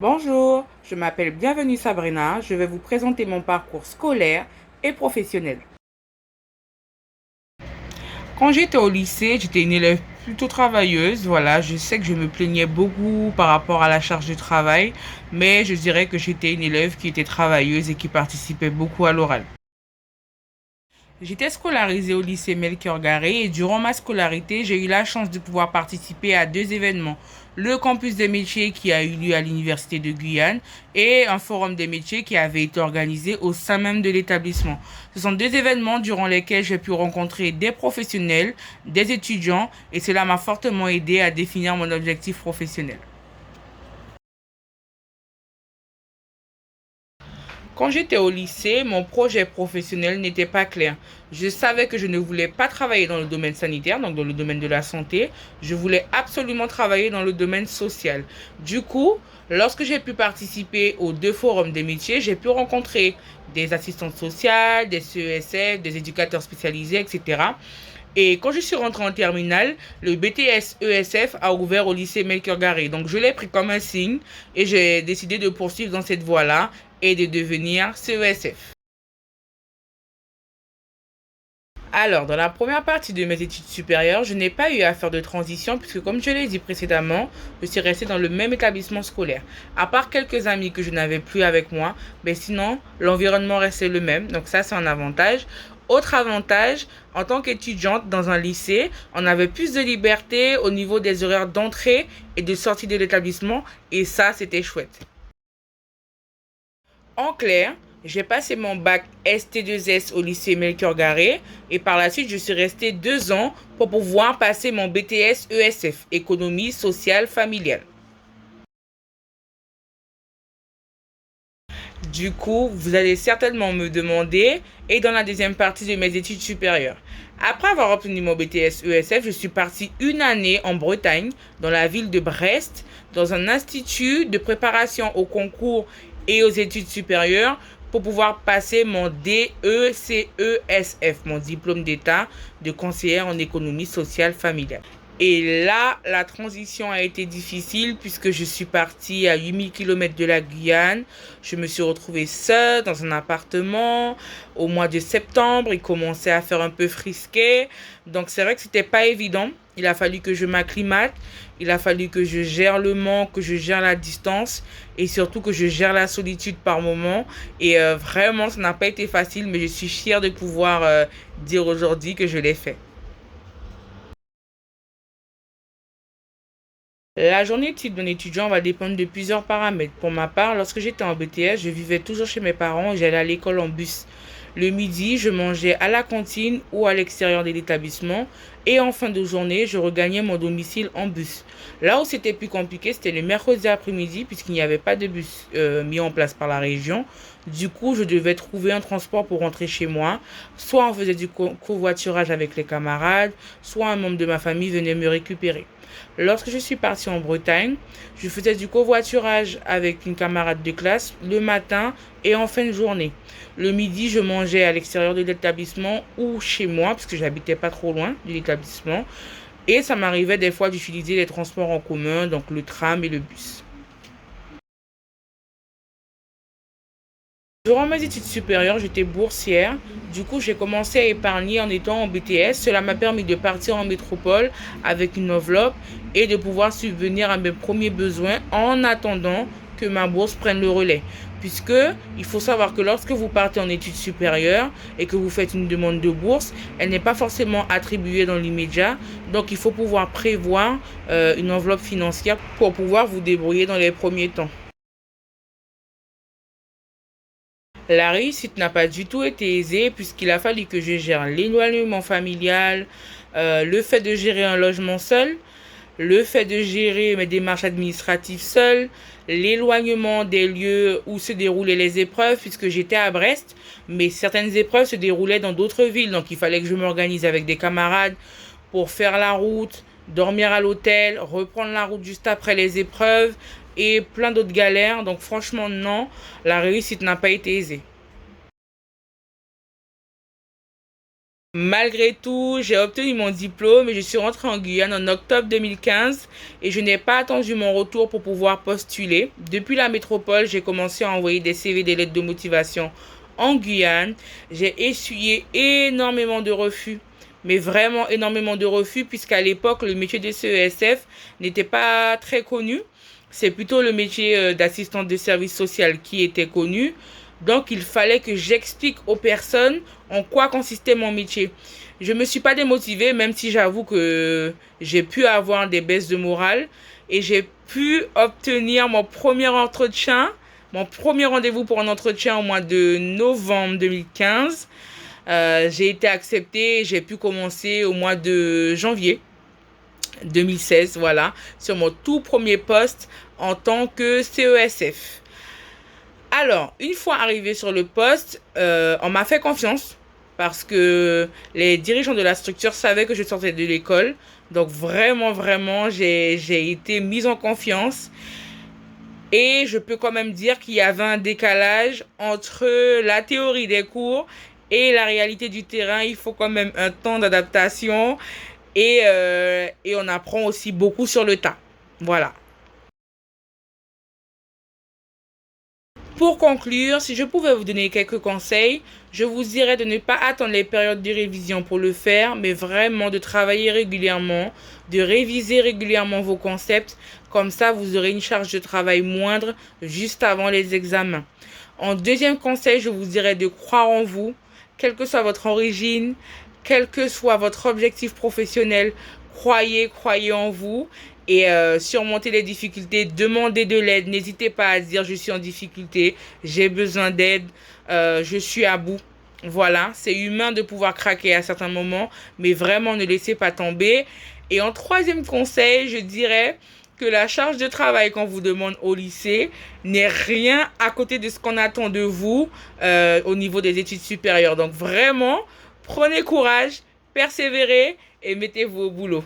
Bonjour, je m'appelle Bienvenue Sabrina. Je vais vous présenter mon parcours scolaire et professionnel. Quand j'étais au lycée, j'étais une élève plutôt travailleuse. Voilà, je sais que je me plaignais beaucoup par rapport à la charge de travail, mais je dirais que j'étais une élève qui était travailleuse et qui participait beaucoup à l'oral. J'étais scolarisée au lycée Melchior Garé et durant ma scolarité, j'ai eu la chance de pouvoir participer à deux événements. Le campus des métiers qui a eu lieu à l'université de Guyane et un forum des métiers qui avait été organisé au sein même de l'établissement. Ce sont deux événements durant lesquels j'ai pu rencontrer des professionnels, des étudiants et cela m'a fortement aidé à définir mon objectif professionnel. Quand j'étais au lycée, mon projet professionnel n'était pas clair. Je savais que je ne voulais pas travailler dans le domaine sanitaire, donc dans le domaine de la santé. Je voulais absolument travailler dans le domaine social. Du coup, lorsque j'ai pu participer aux deux forums des métiers, j'ai pu rencontrer des assistantes sociales, des CESF, des éducateurs spécialisés, etc. Et quand je suis rentrée en terminale, le BTS ESF a ouvert au lycée Melchior Garé. Donc je l'ai pris comme un signe et j'ai décidé de poursuivre dans cette voie-là et de devenir CESF. Alors, dans la première partie de mes études supérieures, je n'ai pas eu à faire de transition puisque, comme je l'ai dit précédemment, je suis restée dans le même établissement scolaire. À part quelques amis que je n'avais plus avec moi, mais sinon, l'environnement restait le même. Donc ça, c'est un avantage. Autre avantage, en tant qu'étudiante dans un lycée, on avait plus de liberté au niveau des horaires d'entrée et de sortie de l'établissement et ça, c'était chouette. En clair, j'ai passé mon bac ST2S au lycée Melchior Garé et par la suite, je suis restée 2 ans pour pouvoir passer mon BTS ESF, économie sociale familiale. Du coup, vous allez certainement me demander, et dans la deuxième partie de mes études supérieures. Après avoir obtenu mon BTS ESF, je suis partie une année en Bretagne, dans la ville de Brest, dans un institut de préparation au concours et aux études supérieures pour pouvoir passer mon DECESF, mon diplôme d'état de conseillère en économie sociale familiale. Et là, la transition a été difficile puisque je suis partie à 8 000 km de la Guyane. Je me suis retrouvée seule dans un appartement au mois de septembre. Il commençait à faire un peu frisqué. Donc c'est vrai que c'était pas évident. Il a fallu que je m'acclimate. Il a fallu que je gère le manque, que je gère la distance et surtout que je gère la solitude par moment. Et vraiment, ça n'a pas été facile, mais je suis fière de pouvoir dire aujourd'hui que je l'ai fait. La journée type d'un étudiant va dépendre de plusieurs paramètres. Pour ma part, lorsque j'étais en BTS, je vivais toujours chez mes parents et j'allais à l'école en bus. Le midi, je mangeais à la cantine ou à l'extérieur de l'établissement et en fin de journée, je regagnais mon domicile en bus. Là où c'était plus compliqué, c'était le mercredi après-midi puisqu'il n'y avait pas de bus mis en place par la région. Du coup, je devais trouver un transport pour rentrer chez moi. Soit on faisait du covoiturage avec les camarades, soit un membre de ma famille venait me récupérer. Lorsque je suis partie en Bretagne, je faisais du covoiturage avec une camarade de classe le matin et en fin de journée. Le midi, je mangeais à l'extérieur de l'établissement ou chez moi, parce que j'habitais pas trop loin de l'établissement. Et ça m'arrivait des fois d'utiliser les transports en commun, donc le tram et le bus. Durant mes études supérieures, j'étais boursière. Du coup, j'ai commencé à épargner en étant en BTS. Cela m'a permis de partir en métropole avec une enveloppe et de pouvoir subvenir à mes premiers besoins en attendant que ma bourse prenne le relais. Puisque il faut savoir que lorsque vous partez en études supérieures et que vous faites une demande de bourse, elle n'est pas forcément attribuée dans l'immédiat. Donc, il faut pouvoir prévoir une enveloppe financière pour pouvoir vous débrouiller dans les premiers temps. La réussite n'a pas du tout été aisée puisqu'il a fallu que je gère l'éloignement familial, le fait de gérer un logement seul, le fait de gérer mes démarches administratives seul, l'éloignement des lieux où se déroulaient les épreuves puisque j'étais à Brest, mais certaines épreuves se déroulaient dans d'autres villes. Donc il fallait que je m'organise avec des camarades pour faire la route, dormir à l'hôtel, reprendre la route juste après les épreuves et plein d'autres galères. Donc franchement non, la réussite n'a pas été aisée. Malgré tout, j'ai obtenu mon diplôme et je suis rentrée en Guyane en octobre 2015 et je n'ai pas attendu mon retour pour pouvoir postuler. Depuis la métropole, j'ai commencé à envoyer des CV, des lettres de motivation en Guyane. J'ai essuyé énormément de refus, mais vraiment énormément de refus puisqu'à l'époque, le métier de CESF n'était pas très connu. C'est plutôt le métier d'assistante de service social qui était connu. Donc, il fallait que j'explique aux personnes en quoi consistait mon métier. Je ne me suis pas démotivée, même si j'avoue que j'ai pu avoir des baisses de morale et j'ai pu obtenir mon premier entretien, mon premier rendez-vous pour un entretien au mois de novembre 2015. J'ai été acceptée et j'ai pu commencer au mois de janvier 2016, voilà, sur mon tout premier poste en tant que CESF. Alors, une fois arrivé sur le poste, on m'a fait confiance parce que les dirigeants de la structure savaient que je sortais de l'école. Donc, vraiment, vraiment, j'ai été mise en confiance. Et je peux quand même dire qu'il y avait un décalage entre la théorie des cours et la réalité du terrain. Il faut quand même un temps d'adaptation et on apprend aussi beaucoup sur le tas. Voilà. Pour conclure, si je pouvais vous donner quelques conseils, je vous dirais de ne pas attendre les périodes de révision pour le faire, mais vraiment de travailler régulièrement, de réviser régulièrement vos concepts. Comme ça, vous aurez une charge de travail moindre juste avant les examens. En deuxième conseil, je vous dirais de croire en vous, quelle que soit votre origine, quel que soit votre objectif professionnel, croyez en vous et surmonter les difficultés, demandez de l'aide. N'hésitez pas à dire je suis en difficulté, j'ai besoin d'aide, je suis à bout. Voilà, c'est humain de pouvoir craquer à certains moments, mais vraiment ne laissez pas tomber. Et en troisième conseil, je dirais que la charge de travail qu'on vous demande au lycée n'est rien à côté de ce qu'on attend de vous au niveau des études supérieures. Donc vraiment, prenez courage, persévérez et mettez-vous au boulot.